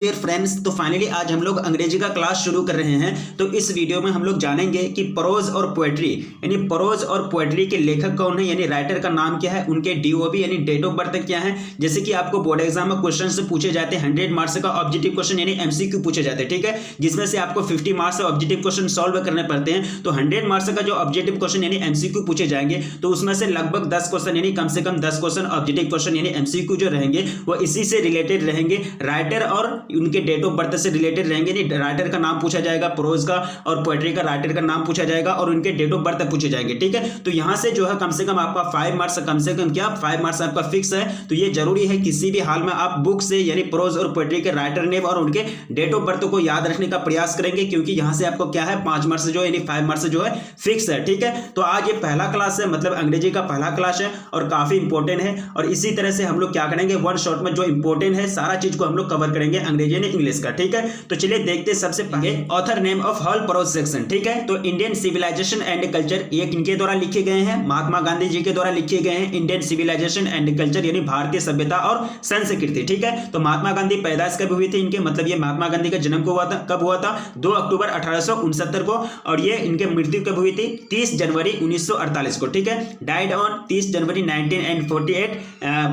Dear friends, तो finally आज हम लोग अंग्रेजी का क्लास शुरू कर रहे हैं। तो इस वीडियो में हम लोग जानेंगे कि प्रोज और पोएट्री यानी प्रोज और पोएट्री के लेखक कौन है, यानी राइटर का नाम क्या है, उनके डीओबी यानी डेट ऑफ बर्थ क्या है। जैसे कि आपको बोर्ड एग्जाम में क्वेश्चन से पूछे जाते हैं 100 मार्क्स का ऑब्जेक्टिव क्वेश्चन यानी एमसीक्यू पूछे जाते हैं, ठीक है, जिसमें से आपको 50 मार्क्स से ऑब्जेक्टिव क्वेश्चन सॉल्व करने पड़ते हैं। तो 100 मार्क्स का जो ऑब्जेक्टिव क्वेश्चन यानी एमसीक्यू पूछे जाएंगे तो उसमें से लगभग 10 क्वेश्चन यानी कम से कम 10 क्वेश्चन ऑब्जेक्टिव क्वेश्चन यानी एमसीक्यू जो रहेंगे वो इसी से रिलेटेड रहेंगे, राइटर और उनके डेट ऑफ बर्थ से रिलेटेड रहेंगे। नहीं, राइटर का नाम पूछा जाएगा, प्रोज का और पोएट्री का राइटर का नाम पूछा जाएगा और उनके डेट ऑफ बर्थ पूछे जाएंगे, ठीक है। तो यहां से जो है कम से कम आपका 5 मार्क्स, कम से कम क्या 5 मार्क्स आपका फिक्स है। तो ये जरूरी है किसी भी हाल में आप बुक से यानी प्रोज और पोएट्री के राइटर नेम और उनके डेट ऑफ बर्थ को याद रखने का प्रयास करेंगे, क्योंकि यहां से आपको क्या है 5 मार्क्स जो है यानी 5 मार्क्स जो है फिक्स है, ठीक है। तो आज ये पहला क्लास है, मतलब अंग्रेजी का पहला क्लास है और काफी इंपॉर्टेंट है। और इसी तरह से हम लोग क्या करेंगे, वन शॉट में जो इंपॉर्टेंट है सारा चीज को हम लोग कवर करेंगे अंग्रेजी यानी इंग्लिश का, ठीक है। तो चलिए देखते हैं सबसे पहले author name of hall pros section, ठीक है। तो इंडियन सिविलाइजेशन एंड कल्चर ये किनके द्वारा लिखे गए हैं, महात्मा गांधी जी के द्वारा लिखे गए हैं। इंडियन सिविलाइजेशन एंड कल्चर यानी भारतीय सभ्यता और संस्कृति, ठीक है। तो महात्मा गांधी पैदाइश कब हुई थी इनके, मतलब ये महात्मा गांधी का जन्म कब हुआ था 2 अक्टूबर 1869 को, और ये इनके मृत्यु कब हुई थी 30 जनवरी 1948 को, ठीक है। Died on 30 January 1948,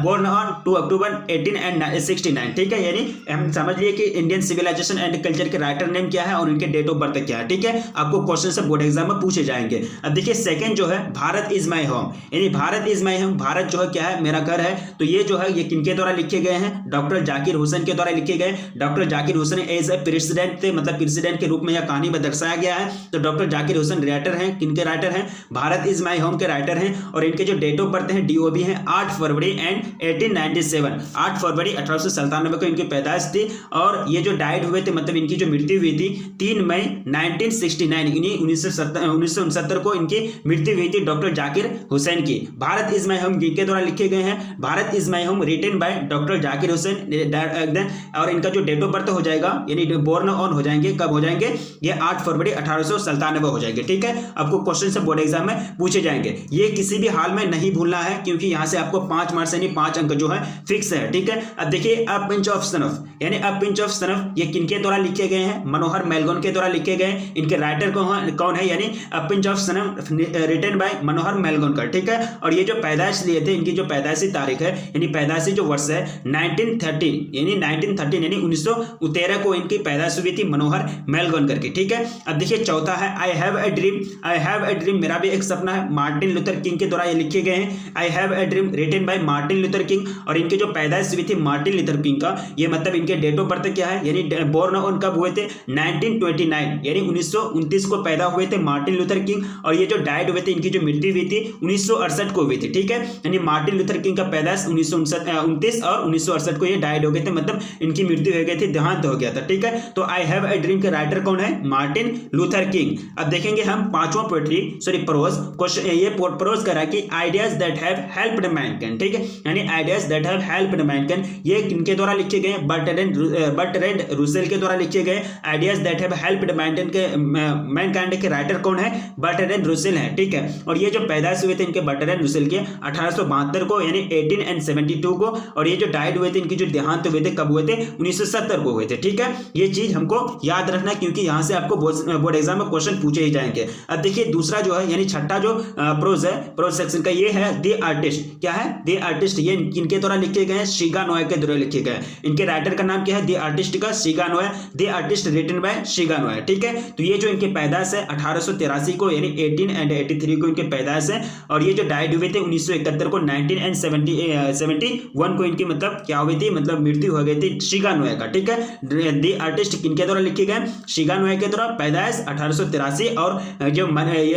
born on 2 October 1869, ठीक है। यानी हम समझ लिए कि इंडियन सिविलाइजेशन एंड कल्चर के राइटर नेम क्या है और उनके डेट ऑफ बर्थ क्या है, ठीक है। आपको क्वेश्चन से बोर्ड एग्जाम में पूछे जाएंगे। अब देखिए सेकंड जो है भारत इज माय होम, यानी Bharat is my home, Bharat जो है क्या है मेरा घर है। तो ये जो है ये किनके द्वारा लिखे गए हैं, डॉक्टर जाकिर हुसैन के द्वारा लिखे गए। Doctor Zakir Hussain as a president थे, मतलब प्रेसिडेंट के रूप में यह कहानी में दर्शाया गया है। तो डॉक्टर जाकिर हुसैन राइटर हैं, किनके राइटर हैं, भारत इज माय होम के राइटर हैं। और इनके जो डेट ऑफ बर्थ है डीओबी है 8 फरवरी एंड 1897, 8 फरवरी 1897 को इनकी पैदाइश थी। और ये जो डाइड हुए थे, मतलब इनकी जो मृत्यु हुई थी 3 मई 1969 यानी 1969 को इनकी मृत्यु हुई थी डॉक्टर जाकिर हुसैन की। भारत इज माय होम किनके द्वारा लिखे गए हैं, Bharat is my home written by doctor Zakir Hussain. और इनका जो डेट ऑफ बर्थ हो जाएगा यानी बोर्न ऑन हो जाएंगे, कब हो जाएंगे, ये 8 फरवरी 1897 हो जाएंगे, ठीक है। आपको क्वेश्चन से बोर्ड एग्जाम में पूछे जाएंगे, ये किसी भी हाल में नहीं भूलना है, क्योंकि यहां से आपको 5 मार्क्स यानी 5 अंक जो है फिक्स है, ठीक है। अब देखिए अ पिंच ऑफ सनफ यानी अ पिंच ऑफ सनफ ये किनके द्वारा लिखे गए हैं, मनोहर मेलगोन के द्वारा लिखे गए। इनके राइटर कौन है, यानी a pinch of snuff written by Manohar Malgonkar का, ठीक है। और ये जो पैदाइश लिए थे, इनकी जो पैदाइशी तारीख है यानी पैदाइशी जो वर्ष है 1913 यानी 1913 को इनकी पैदाइश हुई थी मनोहर मेलगोन करके, ठीक है। अब देखिए चौथा है आई have a dream, I have a dream मेरा भी एक सपना है, मार्टिन लूथर किंग के द्वारा ये लिखे गए हैं। I have a dream written by Martin Luther King. और इनकी जो पैदाइश हुई थी मार्टिन लूथर किंग का, ये मतलब इनके डेट ऑफ बर्थ क्या है, यानी बोर्न ऑन कब हुए थे 1929 यानी 1929 को पैदा हुए थे मार्टिन लूथर किंग। और ये जो डाइड हुए थे, इनकी जो मृत्यु हुई थी 1968 को हुई थी, ठीक है। यानी मार्टिन लूथर किंग का पैदाइश 1929 और 1968 को ये डाइड हो गए थे, मतलब इनकी मृत्यु हो गई थी, देहांत हो गया था, ठीक है। तो आई हैव ए ड्रीम के राइटर कौन है, मार्टिन लूथर किंग। अब देखेंगे हम पांचवा पोएट्री प्रोज क्वेश्चन, ये प्रोज करा कि ideas that have helped Mankind, ठीक है। यानी ideas that have helped Mankind ये किनके द्वारा लिखे गए, बर्ट्रैंड रुसेल के द्वारा लिखे गए। Ideas that have helped Mankind के राइटर कौन है, बर्ट्रैंड रुसेल है, ठीक है। और ये जो पैदाइश हुए थे इनके बर्ट्रैंड रुसेल के 1872 को यानी 1872 को। और ये जो डाइड हुए थे, इनकी जो देहांत हुए थे कब हुए थे 1970 को हुए थे, ठीक है। ये चीज हमको याद रखना है, क्योंकि यहां से आपको बोर्ड एग्जाम में क्वेश्चन पूछे ही जाएंगे। अब देखिए दूसरा जो है यानी छठा जो प्रोज है, प्रोज सेक्शन का, ये है द आर्टिस्ट। क्या है द आर्टिस्ट, ये किनके द्वारा लिखे गए हैं, शिगा नोए के द्वारा लिखे गए। इनके राइटर का नाम क्या है, द आर्टिस्ट का Shiga Naoya, the artist written by Shiga Naoya, ठीक है। तो ये जो इनके पैदाइश है 1883 को यानी 1883 को इनके पैदाइश है। और ये जो डाइड हुए थे 1971 को 1971 को इनकी मतलब क्या हुई थी, मतलब मृत्यु हो गई थी शिगा नोए का, ठीक है। द आर्टिस्ट किनके द्वारा लिखे गए, शिगा नोए के द्वारा, पैदाइश 1883 और जो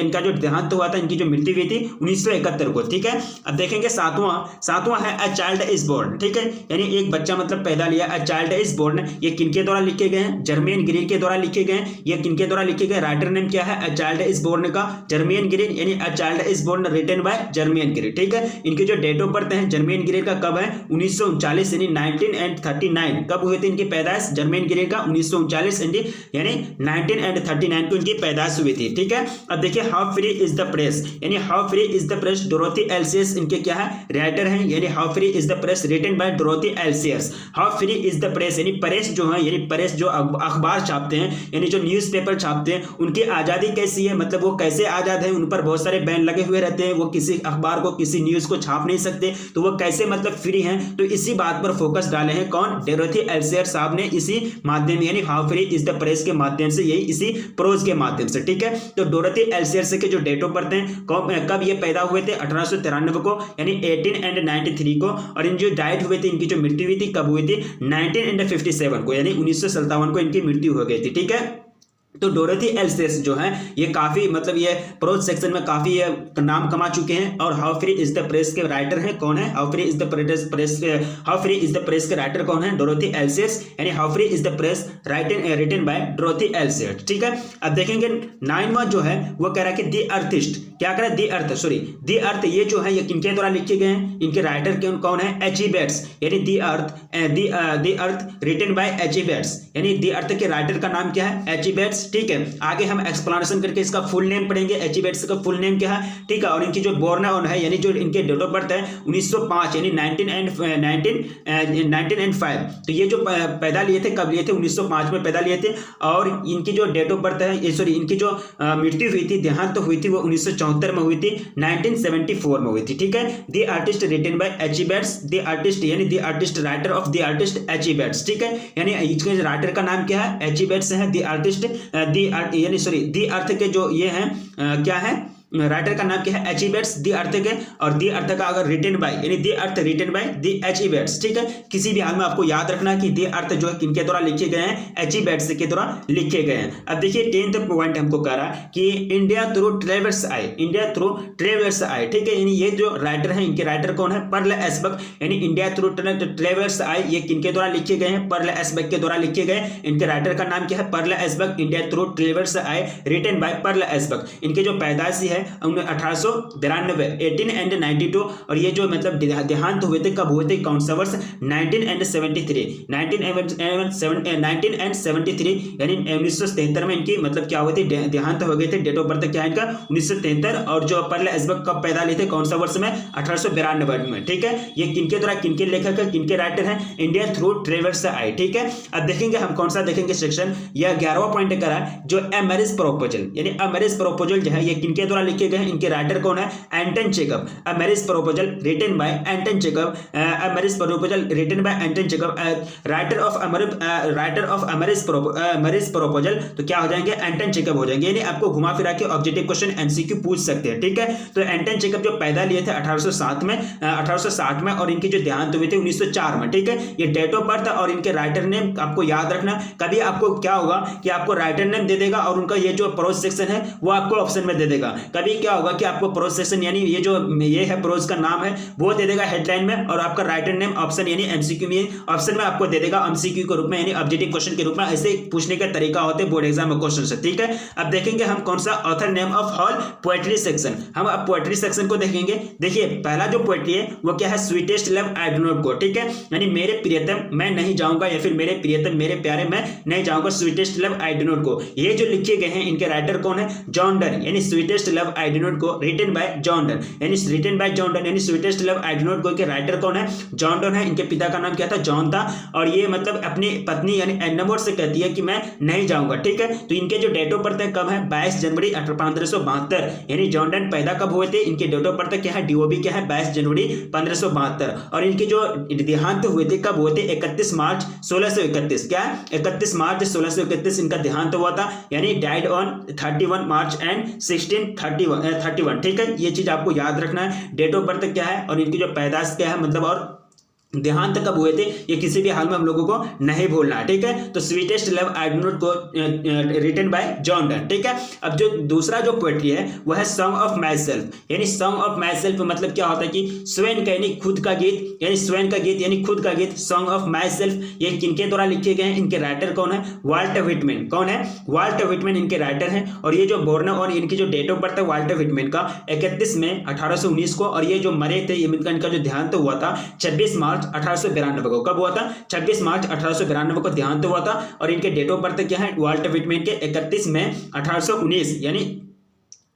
इनका जो देहांत हुआ था, इनकी जो मृत्यु हुई थी 1971 को, ठीक है। अब देखेंगे सातवां है अ चाइल्ड इज बोर्न, ठीक है। यानी एक बच्चा मतलब पैदा लिया, अ चाइल्ड इज बोर्न ये किनके द्वारा लिखे गए हैं, जर्मेन ग्रीन के द्वारा लिखे गए। ये किनके द्वारा लिखे गए, राइटर नेम क्या है, अ चाइल्ड इज बोर्न का जर्मेन ग्रीन यानी a child is born written by Germaine Green, ठीक है। इनके जो डेट ऑफ बर्थ है जर्मेन ग्रीन का कब है 1939 यानी 1939 कब हुए थे इनकी पैदाइश, जर्मेन ग्रीन का 1939 यानी 1939 को इनकी पैदाइश हुई थी, ठीक है। अब देखिए how free is the press यानी how free is the press, Dorothy L Sayers इनके क्या है राइटर हैं, यानी how free is the press written by Dorothy L Sayers. How free is the press press यानी प्रेस जो है, यानी प्रेस जो अखबार छापते हैं, यानी जो न्यूज़पेपर छापते हैं, उनकी आज़ादी कैसी है, मतलब वो कैसे आज़ाद है, उन पर बहुत सारे बैन लगे हुए रहते हैं, वो किसी अखबार को, किसी न्यूज़ को छाप नहीं सकते, तो वो कैसे मतलब फ्री हैं। तो इसी बात पर फोकस डाले हैं कौन, डोरोथी एल्सेयर साहब ने, इसी माध्यम यानी how free is the press के माध्यम से, यही इसी प्रोज के माध्यम से, ठीक है। तो डोरोथी एल्सेयर से के जो डेट ऑफ बर्थ हैं, कब ये पैदा हुए थे, 1893 को, यानी 1893 को, और इन जो डाइट हुए थे, इनकी जो मृत्यु हुई थी कब हुई थी, 1957 को, यानी 1957 को इनकी मृत्यु हो गई थी, ठीक है। तो डोरोथी एल्सेयर जो है ये काफी मतलब ये प्रोज सेक्शन में काफी ये नाम कमा चुके हैं, और how free is the press के राइटर हैं, कौन है, how free is the press how free is the press के राइटर कौन है, डोरोथी एल्सेयर, यानी how free is the press written by Dorothy L Sayers, ठीक है। अब देखेंगे 9वां जो है वो कह रहा है कि दी अर्थिस्ट, क्या कह रहा है, दी अर्थ, सॉरी दी अर्थ, ये जो है ये किनके द्वारा लिखे गए हैं, इनके राइटर कौन है, एच.ई. बेट्स, यानी दी अर्थ रिटन बाय एच.ई. बेट्स, यानी दी अर्थ के राइटर का नाम क्या है, एच.ई. बेट्स, ठीक है। आगे हम एक्सप्लेनेशन करके इसका फुल नेम पढ़ेंगे, एच.ई. बेट्स का फुल नेम क्या है, ठीक है। और इनकी जो बोर्न ऑन है, यानी जो इनके डेट ऑफ बर्थ है 1905, यानी 1905, तो ये जो पैदा लिए थे, कब लिए थे, 1905 में पैदा लिए थे, और इनकी जो डेट ऑफ बर्थ है, सॉरी इनकी जो मृत्यु हुई थी, देहांत तो हुई थी, वो 1974 में हुई थी, 1974 में हुई थी, ठीक है। The artist written by H E. Bates, the artist यानी the artist, writer of the artist H E. Bates, ठीक है। यानी इसके राइटर का नाम क्या है, एच.ई. बेट्स है, दी आर्टिस्ट यानी सॉरी दी अर्थ के जो ये हैं क्या है, राइटर का नाम क्या है, एच.ई. बेट्स, दी अर्थ के, और दी अर्थ का अगर रिटन बाय, यानी दी अर्थ रिटन बाय दी एच.ई. बेट्स, ठीक है। किसी भी हाल में आपको याद रखना है कि दी अर्थ जो है किनके द्वारा लिखे गए हैं, एच.ई. बेट्स के द्वारा लिखे गए हैं। अब देखिए 10th पॉइंट हमको कह रहा है कि इंडिया थ्रू ट्रेवर्स आए, इंडिया थ्रू ट्रेवर्स आए, ठीक है। यानी ये जो राइटर हैं, इनके राइटर कौन है, पर्ल एस्बक, यानी इंडिया थ्रू ट्रेवर्स आए, ये किनके द्वारा लिखे गए हैं, पर्ल एस्बक के द्वारा लिखे गए। इनके राइटर का नाम क्या है, Pearl S Buck, India through travellers eyes written bye Perl एस्बक। इनके जो पैदाइशी है 1892, 1892, और ये जो मतलब देहांत हुए थे, कब हुए थे, कौन सा वर्ष, 1973, 1973, यानी 1973 में इनकी मतलब क्या हुए थे, देहांत हो गए थे। डेट ऑफ बर्थ क्या है इनका, 1973, और जो पर्ल एस्बक कब पैदा लिए थे, कौन सा वर्ष में, 1892 में, ठीक है। ये किनके द्वारा, किनके लेखक है, किनके राइटर हैं, इंडिया थ्रू ट्रेवर्स आए, ठीक है। अब देखेंगे हम कौन सा देखेंगे सेक्शन, यह 11वां पॉइंट करा जो ए मैरिज प्रपोजल, यानी अ मैरिज प्रपोजल जो है ये किनके द्वारा लिखे गए हैं, इनके राइटर कौन है, Anton Chekhov, a marriage proposal written by Anton Chekhov, a marriage proposal written by Anton Chekhov, writer of a marriage proposal, तो क्या हो जाएंगे, एंटन चेकब हो जाएंगे। यानी आपको घुमा फिरा के ऑब्जेक्टिव क्वेश्चन एमसीक्यू पूछ सकते हैं, ठीक है। तो एंटन चेकब जो पैदा लिए थे 1860 में, और इनकी जो देहांत हुए थे 1904 में, ठीक है। ये डेट ऑफ बर्थ और इनके राइटर नेम आपको याद रखना। कभी आपको क्या होगा कि आपको राइटर नेम दे देगा और उनका ये जो प्रोज सेक्शन है वो आपको ऑप्शन में दे देगा। कभी क्या होगा कि आपको प्रोज सेक्शन यानी ये है प्रोज का नाम है वो दे देगा हेडलाइन में, और आपका राइटर नेम ऑप्शन यानी एमसीक्यू में ऑप्शन में आपको दे देगा एमसीक्यू के रूप में, यानी ऑब्जेक्टिव क्वेश्चन के रूप में। ऐसे पूछने का तरीका होते हैं बोर्ड एग्जाम में क्वेश्चन से, ठीक है। अब देखेंगे हम कौन सा author name of hall poetry section, हम अब पोएट्री सेक्शन को देखेंगे। देखिए पहला जो पोएट्री है वो क्या है, sweetest love I do not गो, ठीक है। यानी मेरे प्रियतम मैं नहीं जाऊंगा, या फिर मेरे प्रियतम मेरे प्यारे मैं नहीं जाऊंगा, sweetest love I do not go. ये जो लिखे गए हैं इनके राइटर कौन है, जॉन डन, यानी sweetest love I do not go written by John Donne, यानी रिटन बाय जॉन डन, यानी sweetest love I do not go के राइटर कौन है, जॉन डन है। इनके पिता का नाम क्या था, जॉन था, और ये मतलब अपनी पत्नी यानी एडनमोर से कहती है कि मैं नहीं जाऊंगा, ठीक है। तो इनके जो डेट ऑफ बर्थ है कब है, 22 जनवरी 1572, यानी जॉन डन पैदा कब हुए थे, इनके डेट ऑफ बर्थ क्या है, डीओबी क्या है, 22 जनवरी 1572, और इनके जो देहांत हुए थे कब हुए थे, 31 मार्च 1631, क्या 31 मार्च 1631 इनका देहांत हुआ था, यानी डाइड ऑन 31 मार्च एंड 1631, ठीक है। ये चीज आपको याद रखना है, डेट ऑफ बर्थ क्या है और इनकी जो पैदाइश क्या है, मतलब और देहांत कब हुए थे, ये किसी भी हाल में हम लोगों को नहीं भूलना है, ठीक है। तो sweetest love I do not go written by John Donne, ठीक है। अब जो दूसरा जो पोएट्री है वो है सॉन्ग ऑफ माई सेल्फ, यानी सॉन्ग ऑफ माई सेल्फ मतलब क्या होता है कि स्वयं का यानी खुद का गीत, यानी स्वयं का गीत यानी खुद का गीत, सॉन्ग ऑफ माई सेल्फ। ये किनके द्वारा लिखे गए हैं, इनके राइटर कौन है, वाल्टर व्हिटमैन, कौन है, वाल्टर व्हिटमैन इनके राइटर हैं। और ये जो बोर्न और इनकी जो डेट ऑफ बर्थ है वाल्टर व्हिटमैन का 31 मई 1819 को, और ये जो मरे थे ये इनका जो देहांत हुआ था 26 मार्च 1892 को, कब हुआ था, 26 मार्च 1892 को देहांत हुआ था। और इनके डेट ऑफ बर्थ क्या है, वाल्टर व्हिटमैन के 31 मई 1819, यानी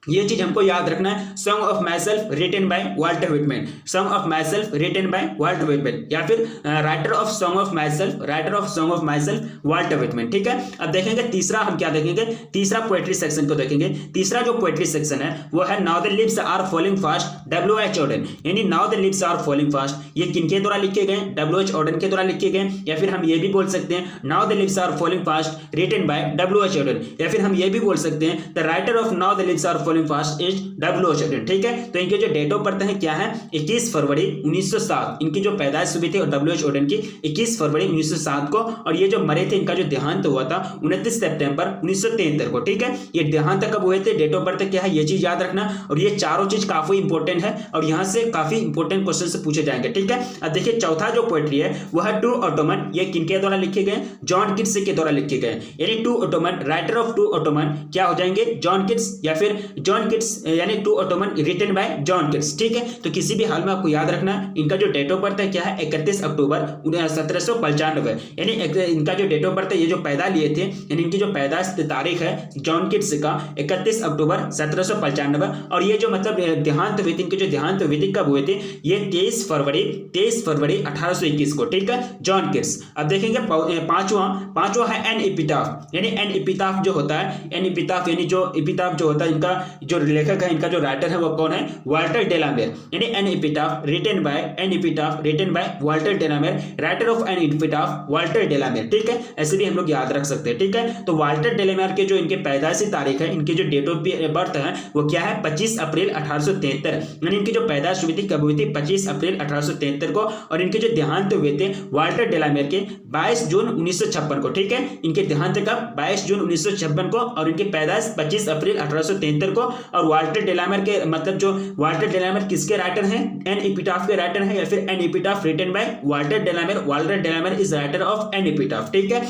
ये चीज हमको याद रखना है। Song of myself written by Walter Whitman, song of myself written by Walter Whitman, या फिर writer of song of myself, writer of song of myself Walter Whitman. ठीक है, अब देखेंगे तीसरा हम क्या देखेंगे, तीसरा पोएट्री सेक्शन को देखेंगे। तीसरा जो पोएट्री सेक्शन है वो है now the leaves are falling fast W.H. Auden, यानी now the leaves are falling fast. ये किनके द्वारा लिखे गए, W.H. ऑर्डन के द्वारा लिखे गए। या फिर हम ये भी बोल सकते हैं now the leaves are falling fast written by W.H. Auden, या फिर हम ये भी बोल सकते हैं the writer of now the leaves are falling fast is W.H. Auden. ठीक है, तो इनके जो डेट ऑफ बर्थ है क्या है, 21 फरवरी 1907, इनकी जो पैदाइश हुई थी और W.H. ऑर्डन की 21 फरवरी 1907 को, और ये जो मरे थे इनका जो देहांत हुआ था 29 सितंबर 1973 को। ठीक है, ये देहांत कब हुए थे, डेट ऑफ बर्थ क्या है, ये चीज याद रखना। और ये चारों चीज काफी इंपॉर्टेंट है और यहाँ से काफी इंपॉर्टेंट क्वेश्चन से पूछे जाएंगे। ठीक है, अब देखिए चौथा जो पोएट्री है वह है टू ऑटोमन, ये किनके द्वारा लिखे गए, जॉन किट्स के द्वारा लिखे गए। यानी to autumn, writer of to autumn क्या हो जाएंगे, जॉन किट्स, या फिर जॉन किट्स यानी to autumn written by John Keats. ठीक है, तो किसी भी हाल में आपको याद रखना इनका जो डेट ऑफ बर्थ है क्या है, 31 अक्टूबर 1795, यानी इनका जो डेट ऑफ बर्थ है, ये जो पैदा लिए थे, यानी इनकी जो पैदाइश तारीख है जॉन किट्स का 31 अक्टूबर 1795, और ये जो मतलब देहांत हुए थे, इनके जो देहांत हुए थे कब हुए थे, ये 23 फरवरी 1821 को। ठीक है, जॉन किट्स। अब देखेंगे पांचवा है एन एपिटाफ, यानी एन एपिटाफ जो होता है, एन एपिटाफ यानी जो एपिटाफ जो होता है, इनका जो लेखक है, इनका जो राइटर है वो कौन है, वाल्टर डेलामेर, यानी an epitaph written by Walter de la Mare, writer of an epitaph Walter de la Mare. ठीक है, ऐसे भी हम लोग याद रख सकते हैं। ठीक है, तो वाल्टर डेलामेर के जो इनके पैदाइशी तारीख है, इनके जो डेट ऑफ बर्थ है वो क्या है, 25 अप्रैल 1873, यानी इनकी जो पैदाइश हुई थी कब हुई थी, 25 अप्रैल 1873 को, और इनके जो देहांत हुए थे वाल्टर डेलामेर के 22 जून 1956 को। ठीक है, इनके देहांत कब, 22 जून 1956 को, और इनकी पैदाइश 25 अप्रैल 1873 को। और वाल्टर डेलामेर के मतलब जो वाल्टर डेलामेर किसके राइटर हैं, एन एपिटाफ के राइटर हैं, या फिर an epitaph written by Walter de la Mare, Walter de la Mare is writer of an epitaph. ठीक है,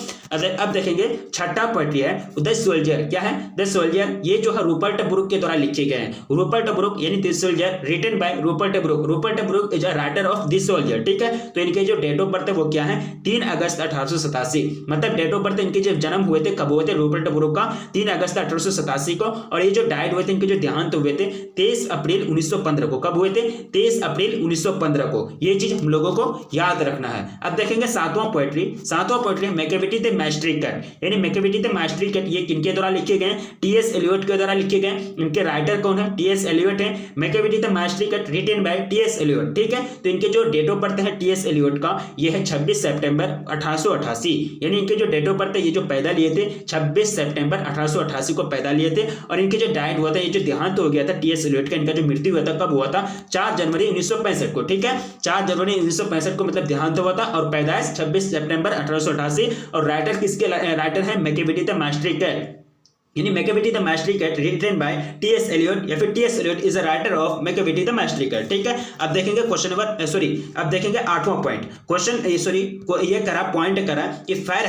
अब देखेंगे छठा पोएट्री है द सोल्जर, क्या है, द सोल्जर, ये जो है रूपर्ट ब्रुक के द्वारा लिखे गए हैं। रूपर्ट ब्रुक यानी the soldier written by Rupert Brooke, Rupert Brooke is a writer of the soldier. ठीक है, तो इनके जो डेट ऑफ बर्थ है वो क्या है, 3 अगस्त 1887, मतलब डेट ऑफ बर्थ इनके जब जन्म हुए थे कब हुए थे, रूपर्ट ब्रुक का 3 अगस्त 1887 को, और ये जो डाइड हुए थे, इनके जो देहांत हुए थे 23 अप्रैल 1915 को। कब हुए थे, 23 अप्रैल 1915 को। ये चीज हम लोगों को याद रखना है। अब देखेंगे सातवां पोएट्री मैकेविटी द मैस्ट्रिकट, यानी मैकेविटी द मैस्ट्रिकट, ये किनके द्वारा लिखे गए, टी.एस. एलियट के द्वारा लिखे गए। इनके राइटर कौन है, टी.एस. एलियट है। Macavity the mystery cat written by T S. Eliot. ठीक है, तो इनके जो डेट ऑफ बर्थ है टी.एस. एलियट का, ये है 26 सितंबर 1888, यानी इनके जो डेट ऑफ बर्थ है, ये जो पैदा लिए थे 26 सितंबर 1888 को पैदा लिए थे, और इनके जो डाइड हुआ था, ये जो देहांत हो गया था टी.एस. एलियट का, इनका जो मृत्यु हुआ था कब हुआ था, 4 जनवरी 1965 को। ठीक है, 4 जनवरी 1965 को मतलब देहांत हुआ था, और पैदाइश 26 सितंबर 1888, और राइटर किसके राइटर है, मैकेविटी द मैस्ट्रिकट, यानी Macavity the mystery cat written by T S. Eliot, या फिर T S. Eliot is a writer of Macavity the mystery cat. ठीक है, अब देखेंगे क्वेश्चन नंबर अब देखेंगे 8वां पॉइंट, क्वेश्चन ये करा पॉइंट करा कि फायर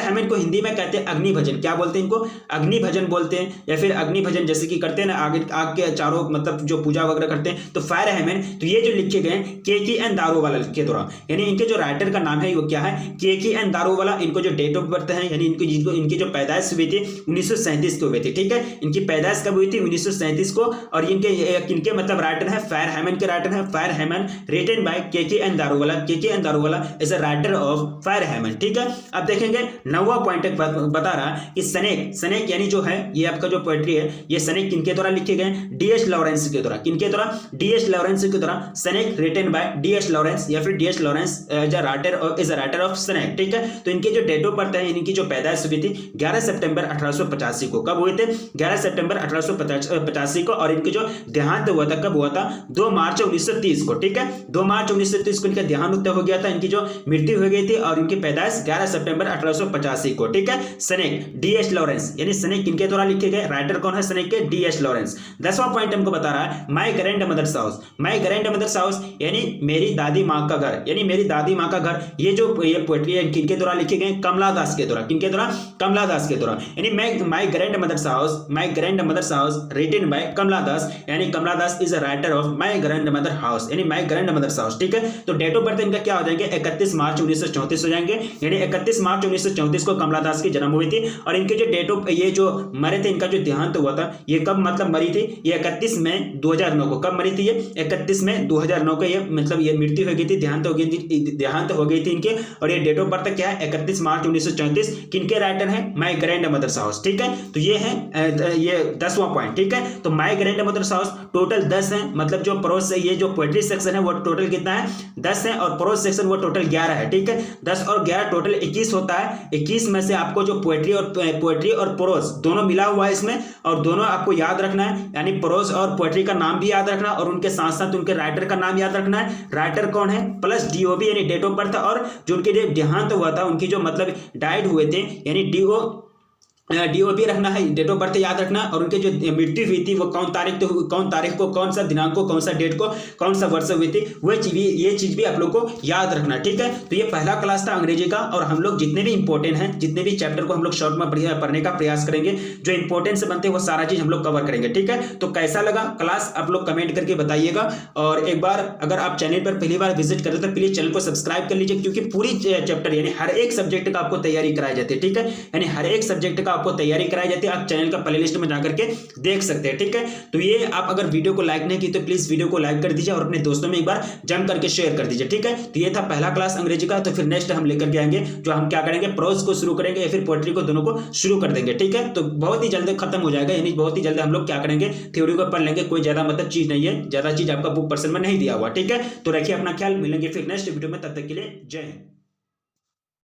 हैमन को हिंदी में कहते हैं अग्नि भजन। क्या बोलते हैं इनको, अग्नि भजन बोलते हैं, या फिर अग्नि भजन जैसे कि करते हैं ना, आग के चारों मतलब जो पूजा वगैरह करते हैं, तो फायर हैमन। तो ये जो लिखे गए के.एन. दारोवाला के द्वारा, यानी इनके जो राइटर का नाम है वो क्या है, के.एन. दारोवाला। इनको जो डेट ऑफ बर्थ है, यानी इनकी जो पैदाइश हुई थी 1937 को हुई थी। ठीक है, इनकी पैदाइश कब हुई थी, 1937 को, और इनके मतलब राइटर है फायर हैमन के राइटर है fire hymn, written by K N. Daruwalla. K N. Daruwalla is a writer of fire hymn. ठीक है, अब देखेंगे 9वां पॉइंट बता रहा है कि सनेक यानी जो है ये आपका जो पोएट्री है, ये सनेक किनके द्वारा लिखे गए, डी.एच. लॉरेंस के द्वारा। किनके द्वारा, डी.एच. लॉरेंस के द्वारा। Snake written by D H. Lawrence, या फिर D H. Lawrence is a writer of snake. ठीक है, तो इनके जो डेट ऑफ बर्थ है, इनकी जो पैदाइश हुई थी 11 सितंबर 1885 को। कब हुए थे, 11 सितंबर 1885 को, और इनके जो देहांत हुआ था कब हुआ था, 2 मार्च 1930 को। ठीक है, 2 मार्च 1930 को इनका देहांत हो गया था, इनकी जो मृत्यु हो गई थी, और इनकी पैदाइश 11 सितंबर 1885 को। ठीक है, सनेक डी.एच. लॉरेंस, यानी सनेक किनके द्वारा लिखे गए, राइटर कौन है सनेक के, डी.एच. लॉरेंस। 10वां पॉइंट हमको बता रहा है my grandmother's house. My grandmother's house यानी मेरी दादी माँ का घर, यानी मेरी दादी माँ का घर। ये पोएट्री है किनके द्वारा लिखे गए, कमला दास के द्वारा। किनके द्वारा, कमला दास के द्वारा। यानी my grandmother's house written by Kamala Das, यानी Kamala Das is a writer of my grandmother house, यानी माई ग्रैंड मदर्स हाउस। ठीक है, तो डेट ऑफ बर्थ इनका क्या हो जाएंगे 31 मार्च 1934 हो जाएंगे, यानी 31 मार्च 1934 को कमला दास की जन्म हुई थी। और इनके जो डेट ऑफ ये जो मरे थे, इनका जो देहांत हुआ था ये कब मतलब मरी थी, ये 31 मई 2009 को। कब मरी थी ये 31 मई 2009 को, ये मतलब ये मृत्यु हो गई थी, देहांत हो गई थी इनके। और ये डेट ऑफ बर्थ क्या है 31 मार्च 1934। किनके राइटर है माई ग्रैंड मदर्स हाउस। ठीक है, तो ये है ये 10वां पॉइंट। ठीक है, तो my grandmother's house total 10 है, मतलब जो प्रोज ये जो पोएट्री सेक्शन है वो टोटल कितना है 10 है, और प्रोज सेक्शन वो टोटल 11 है। ठीक है, 10 और 11 टोटल 21 होता है। 21 में से आपको जो पोएट्री और प्रोज दोनों मिला हुआ है इसमें, और दोनों आपको याद रखना है, यानी प्रोज और पोएट्री का नाम भी याद रखना, और उनके साथ साथ उनके राइटर का नाम याद रखना है। राइटर कौन है प्लस डीओबी यानी डेट ऑफ बर्थ, और जो उनके देहांत हुआ था, उनकी जो मतलब डाइड हुए थे, यानी डीओबी रखना है, डेट ऑफ बर्थ याद रखना, और उनके जो मृत्यु हुई थी वो कौन तारीख को, कौन सा दिनांक को, कौन सा डेट को, कौन सा वर्ष हुई थी, ये चीज भी आप लोग को याद रखना। ठीक है, तो ये पहला क्लास था अंग्रेजी का, और हम लोग जितने भी इंपॉर्टेंट हैं, जितने भी चैप्टर को हम लोग शॉर्ट में पढ़ने का प्रयास करेंगे, जो इंपॉर्टेंट से बनते हैं वो सारा चीज हम लोग कवर करेंगे। ठीक है, तो कैसा लगा क्लास आप लोग कमेंट करके बताइएगा, और एक बार अगर आप चैनल पर पहली बार विजिट करें तो प्लीज चैनल को सब्सक्राइब कर लीजिए, क्योंकि पूरी चैप्टर यानी हर एक सब्जेक्ट का आपको तैयारी कराई जाती है। ठीक है, यानी हर एक सब्जेक्ट का आपको तैयारी कराई जाती है, आप चैनल का प्लेलिस्ट में जाकर के देख सकते हैं। ठीक है, तो ये आप अगर वीडियो को लाइक नहीं की तो प्लीज वीडियो को लाइक कर दीजिए, और अपने दोस्तों में एक बार जम करके शेयर कर दीजिए। ठीक है, तो ये था पहला क्लास अंग्रेजी का। तो फिर नेक्स्ट हम लेकर के आएंगे, जो हम क्या करेंगे प्रोज को शुरू करेंगे या फिर पोएट्री को, दोनों को शुरू कर देंगे। ठीक है, तो बहुत ही जल्द खत्म हो जाएगा, यानी बहुत ही जल्द हम लोग क्या करेंगे थ्योरी को पढ़ लेंगे, कोई ज्यादा मतलब चीज नहीं है, ज्यादा चीज आपका बुक पर्सन में नहीं दिया हुआ। ठीक है, तो रखिए अपना ख्याल, मिलेंगे फिर नेक्स्ट वीडियो में, तब तक के लिए जय हिंद।